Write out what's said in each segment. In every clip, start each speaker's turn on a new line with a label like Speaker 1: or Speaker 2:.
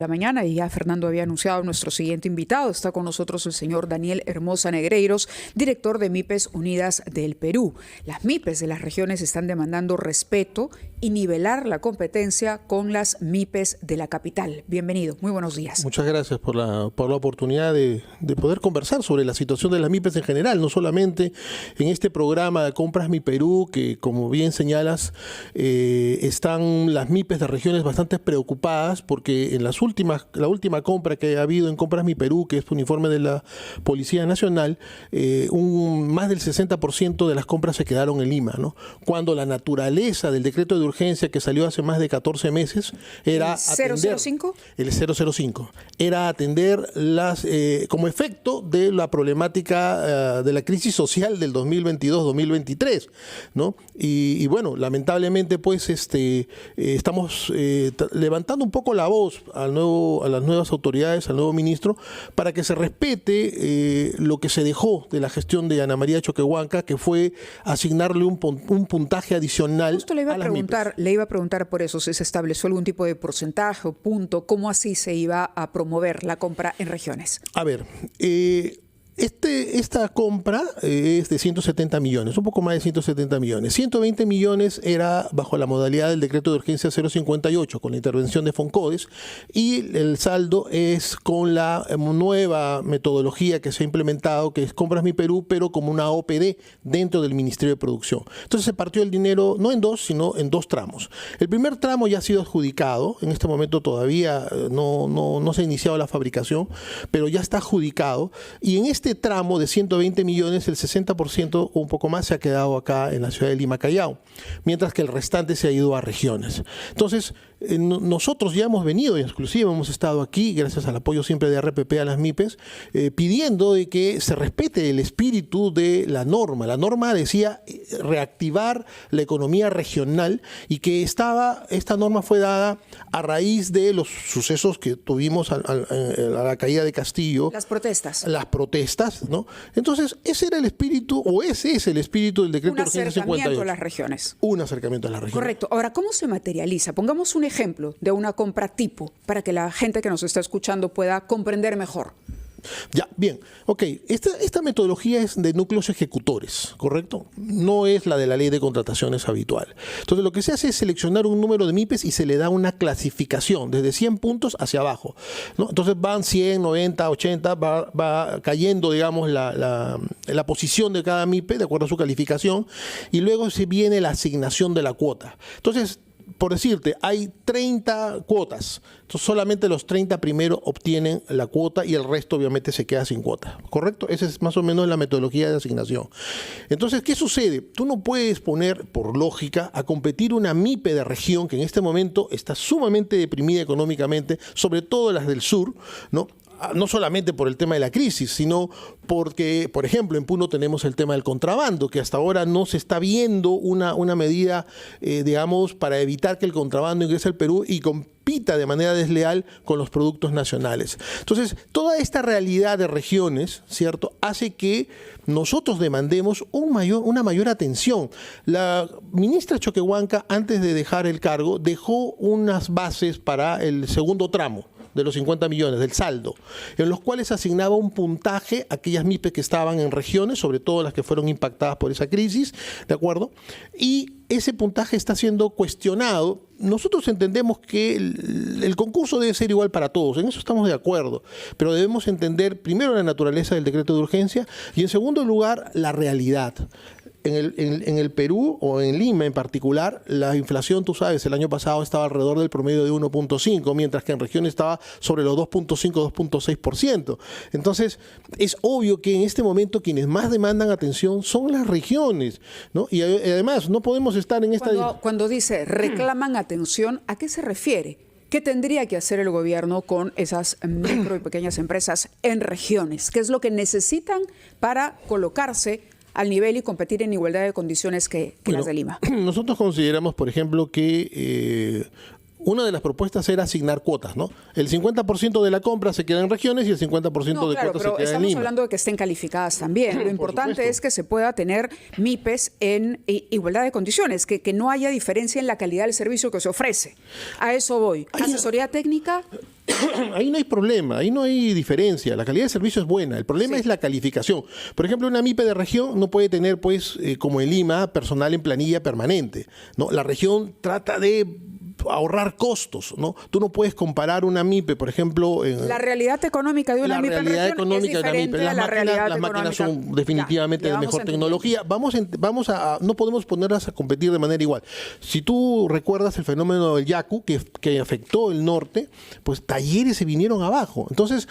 Speaker 1: La mañana y ya Fernando había anunciado a nuestro siguiente invitado. Está con nosotros el señor Daniel Hermosa Negreiros, director de MIPES Unidas del Perú. Las MIPES de las regiones están demandando respeto y nivelar la competencia con las MIPES de la capital. Bienvenido, muy buenos días.
Speaker 2: Muchas gracias por la oportunidad de poder conversar sobre la situación de las MIPES en general, no solamente en este programa de Compras Mi Perú, que como bien señalas, están las MIPES de regiones bastante preocupadas porque en la última compra que ha habido en Compras Mi Perú, que es un informe de la Policía Nacional, más del 60% de las compras se quedaron en Lima, ¿no? Cuando la naturaleza del decreto de urgencia que salió hace más de 14 meses era
Speaker 1: ¿El 005?
Speaker 2: El 005. Era atender como efecto de la problemática de la crisis social del 2022-2023, ¿no? Y bueno, lamentablemente pues estamos levantando un poco la voz a las nuevas autoridades, al nuevo ministro, para que se respete lo que se dejó de la gestión de Ana María Choquehuanca, que fue asignarle un puntaje adicional.
Speaker 1: Justo le iba a preguntar por eso, si se estableció algún tipo de porcentaje o punto, cómo así se iba a promover la compra en regiones.
Speaker 2: A ver, esta compra es de 170 millones, un poco más de 170 millones. 120 millones era bajo la modalidad del decreto de urgencia 058, con la intervención de Foncodes, y el saldo es con la nueva metodología que se ha implementado, que es Compras Mi Perú, pero como una OPD dentro del Ministerio de Producción. Entonces se partió el dinero no en dos, sino en dos tramos. El primer tramo ya ha sido adjudicado, en este momento todavía no se ha iniciado la fabricación, pero ya está adjudicado, y en este tramo de 120 millones, el 60% o un poco más se ha quedado acá en la ciudad de Lima, Callao, mientras que el restante se ha ido a regiones. Entonces, nosotros ya hemos venido, inclusive hemos estado aquí, gracias al apoyo siempre de RPP a las MIPES, pidiendo de que se respete el espíritu de la norma. La norma decía reactivar la economía regional y que esta norma fue dada a raíz de los sucesos que tuvimos a la caída de Castillo.
Speaker 1: Las protestas.
Speaker 2: Las protestas, ¿no? Entonces, ese era el espíritu, o ese es el espíritu del decreto de urgencia 58.
Speaker 1: Un acercamiento a las regiones.
Speaker 2: Un acercamiento a las regiones.
Speaker 1: Correcto. Ahora, ¿cómo se materializa? Pongamos un ejemplo de una compra tipo para que la gente que nos está escuchando pueda comprender mejor.
Speaker 2: Ya, bien, ok, esta metodología es de núcleos ejecutores, ¿correcto? No es la de la ley de contrataciones habitual. Entonces lo que se hace es seleccionar un número de MIPES y se le da una clasificación desde 100 puntos hacia abajo, ¿no? Entonces van 100, 90, 80, va cayendo, digamos, la posición de cada MIPE de acuerdo a su calificación, y luego se viene la asignación de la cuota. Entonces, por decirte, hay 30 cuotas, entonces solamente los 30 primeros obtienen la cuota y el resto obviamente se queda sin cuota, ¿correcto? Esa es más o menos la metodología de asignación. Entonces, ¿qué sucede? Tú no puedes poner, por lógica, a competir una MIPE de región que en este momento está sumamente deprimida económicamente, sobre todo las del sur, ¿no? No solamente por el tema de la crisis, sino porque, por ejemplo, en Puno tenemos el tema del contrabando, que hasta ahora no se está viendo una medida, digamos, para evitar que el contrabando ingrese al Perú y compita de manera desleal con los productos nacionales. Entonces, toda esta realidad de regiones, ¿cierto?, hace que nosotros demandemos una mayor atención. La ministra Choquehuanca, antes de dejar el cargo, dejó unas bases para el segundo tramo de los 50 millones, del saldo, en los cuales asignaba un puntaje a aquellas MIPES que estaban en regiones, sobre todo las que fueron impactadas por esa crisis, ¿de acuerdo? Y ese puntaje está siendo cuestionado. Nosotros entendemos que el concurso debe ser igual para todos, en eso estamos de acuerdo, pero debemos entender primero la naturaleza del decreto de urgencia y en segundo lugar la realidad. En el Perú o en Lima en particular, la inflación, tú sabes, el año pasado estaba alrededor del promedio de 1.5, mientras que en regiones estaba sobre los 2.5, 2.6%. Entonces, es obvio que en este momento quienes más demandan atención son las regiones, ¿no? Y además, no podemos estar en esta...
Speaker 1: Cuando dice reclaman atención, ¿a qué se refiere? ¿Qué tendría que hacer el gobierno con esas micro y pequeñas empresas en regiones? ¿Qué es lo que necesitan para colocarse al nivel y competir en igualdad de condiciones que las de Lima?
Speaker 2: Nosotros consideramos, por ejemplo, que una de las propuestas era asignar cuotas, ¿no? El 50% de la compra se queda en regiones y el 50% de cuotas se queda en Lima.
Speaker 1: Estamos hablando de que estén calificadas también. Lo importante es que se pueda tener MIPES en igualdad de condiciones, que no haya diferencia en la calidad del servicio que se ofrece. A eso voy. ¿Asesoría técnica?
Speaker 2: ahí no hay problema, ahí no hay diferencia. La calidad de servicio es buena. El problema es la calificación. Por ejemplo, una MIPE de región no puede tener, pues, como en Lima, personal en planilla permanente, ¿no? La región trata de ahorrar costos, ¿no? Tú no puedes comparar una MIPE, por ejemplo...
Speaker 1: La realidad económica de una MIPE en región es diferente a la realidad
Speaker 2: las máquinas
Speaker 1: económica.
Speaker 2: son definitivamente de mejor tecnología. No podemos ponerlas a competir de manera igual. Si tú recuerdas el fenómeno del Yaku, que afectó el norte, pues talleres se vinieron abajo. Entonces,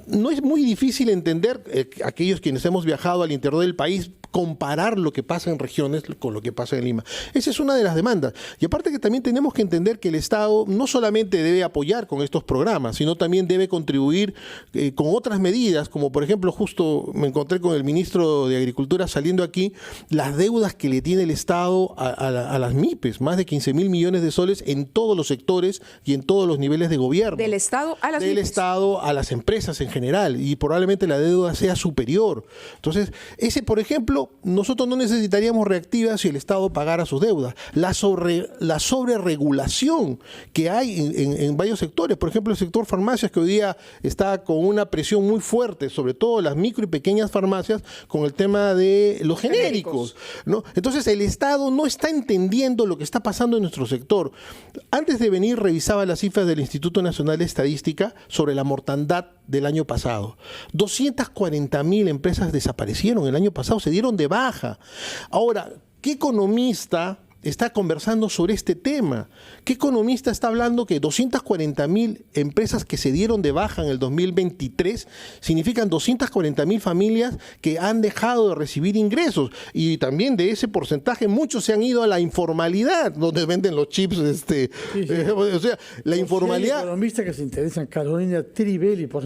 Speaker 2: no es muy difícil entender, aquellos quienes hemos viajado al interior del país, comparar lo que pasa en regiones con lo que pasa en Lima. Esa es una de las demandas. Y aparte que también tenemos que entender que el Estado no solamente debe apoyar con estos programas, sino también debe contribuir con otras medidas, como por ejemplo, justo me encontré con el ministro de Agricultura saliendo aquí, las deudas que le tiene el Estado a las MIPES, más de 15.000 millones de soles en todos los sectores y en todos los niveles de gobierno.
Speaker 1: Del Estado a las MIPES.
Speaker 2: Del Estado a las empresas en general, y probablemente la deuda sea superior. Entonces, ese, por ejemplo, nosotros no necesitaríamos reactiva si el Estado pagara sus deudas. La sobreregulación que hay en varios sectores, por ejemplo el sector farmacias, que hoy día está con una presión muy fuerte, sobre todo las micro y pequeñas farmacias, con el tema de los genéricos, ¿no? Entonces el Estado no está entendiendo lo que está pasando en nuestro sector. Antes de venir revisaba las cifras del Instituto Nacional de Estadística sobre la mortandad del año pasado. 240.000 empresas desaparecieron el año pasado, se dieron de baja. Ahora, ¿qué economista está conversando sobre este tema? ¿Qué economista está hablando que 240.000 empresas que se dieron de baja en el 2023 significan 240.000 familias que han dejado de recibir ingresos? Y también de ese porcentaje muchos se han ido a la informalidad, donde venden los chips. O sea, la informalidad...
Speaker 3: Hay economistas que se interesan. Carolina Trivelli, por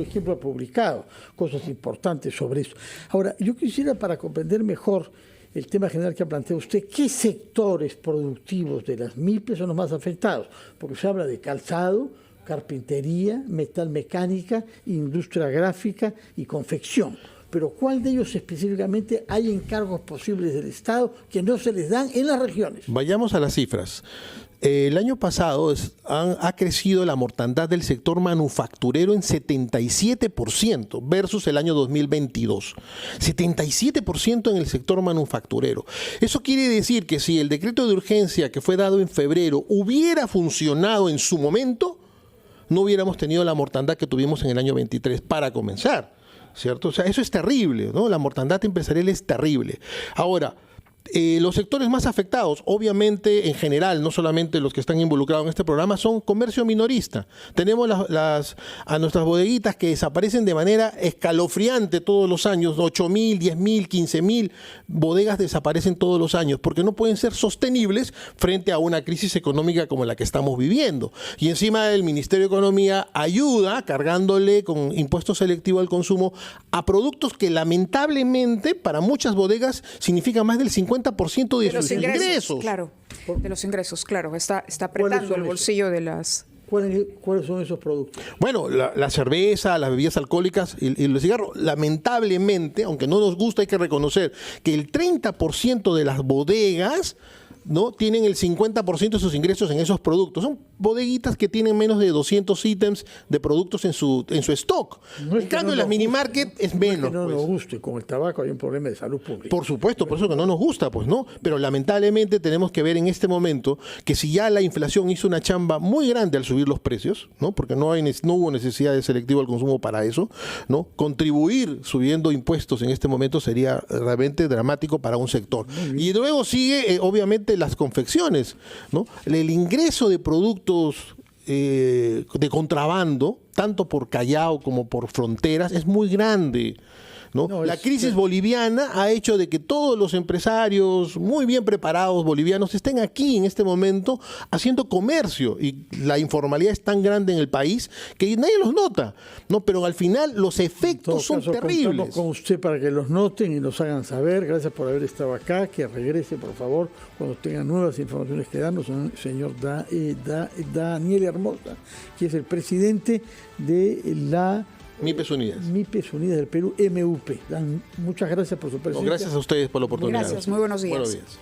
Speaker 3: ejemplo, ha publicado cosas importantes sobre eso. Ahora, yo quisiera, para comprender mejor el tema general que ha planteado usted, ¿qué sectores productivos de las MIPES son los más afectados? Porque se habla de calzado, carpintería, metalmecánica, industria gráfica y confección. Pero ¿cuál de ellos específicamente hay encargos posibles del Estado que no se les dan en las regiones?
Speaker 2: Vayamos a las cifras. El año pasado ha crecido la mortandad del sector manufacturero en 77% versus el año 2022. 77% en el sector manufacturero. Eso quiere decir que si el decreto de urgencia que fue dado en febrero hubiera funcionado en su momento, no hubiéramos tenido la mortandad que tuvimos en el año 23 para comenzar, ¿cierto? O sea, eso es terrible, ¿no? La mortandad empresarial es terrible. Ahora, los sectores más afectados, obviamente en general, no solamente los que están involucrados en este programa, son comercio minorista. Tenemos a nuestras bodeguitas que desaparecen de manera escalofriante todos los años. 8.000, 10.000, 15.000 bodegas desaparecen todos los años porque no pueden ser sostenibles frente a una crisis económica como la que estamos viviendo. Y encima el Ministerio de Economía ayuda cargándole con impuesto selectivo al consumo a productos que lamentablemente para muchas bodegas significan más del 50% de sus ingresos.
Speaker 1: Claro, de los ingresos, claro. Está apretando el bolsillo de las...
Speaker 3: ¿Cuáles son esos productos?
Speaker 2: Bueno, la cerveza, las bebidas alcohólicas y los cigarros. Lamentablemente, aunque no nos gusta, hay que reconocer que el 30% de las bodegas, ¿no?, tienen el 50% de sus ingresos en esos productos. Son bodeguitas que tienen menos de 200 ítems de productos en su stock. En cambio, las mini market es menos.
Speaker 3: No nos guste, con el tabaco hay un problema de salud pública.
Speaker 2: Por supuesto, por eso que no nos gusta, pues, ¿no? Pero lamentablemente tenemos que ver en este momento que si ya la inflación hizo una chamba muy grande al subir los precios, ¿no?, porque no hubo necesidad de selectivo al consumo para eso, ¿no?, contribuir subiendo impuestos en este momento sería realmente dramático para un sector. Y luego sigue, obviamente, las confecciones, ¿no? El ingreso de productos de contrabando, tanto por Callao como por fronteras, es muy grande, ¿no? La crisis boliviana ha hecho de que todos los empresarios muy bien preparados bolivianos estén aquí en este momento haciendo comercio, y la informalidad es tan grande en el país que nadie los nota, ¿no? Pero al final los efectos son terribles.
Speaker 3: Contamos con usted para que los noten y nos hagan saber. Gracias por haber estado acá. Que regrese, por favor, cuando tengan nuevas informaciones que darnos. Señor Daniel Hermosa, que es el presidente de la
Speaker 2: MIPES Unidas.
Speaker 3: MIPES Unidas del Perú, MUP. Muchas gracias por su presencia.
Speaker 2: Gracias a ustedes por la oportunidad.
Speaker 1: Gracias, muy buenos días.
Speaker 2: Buenos días.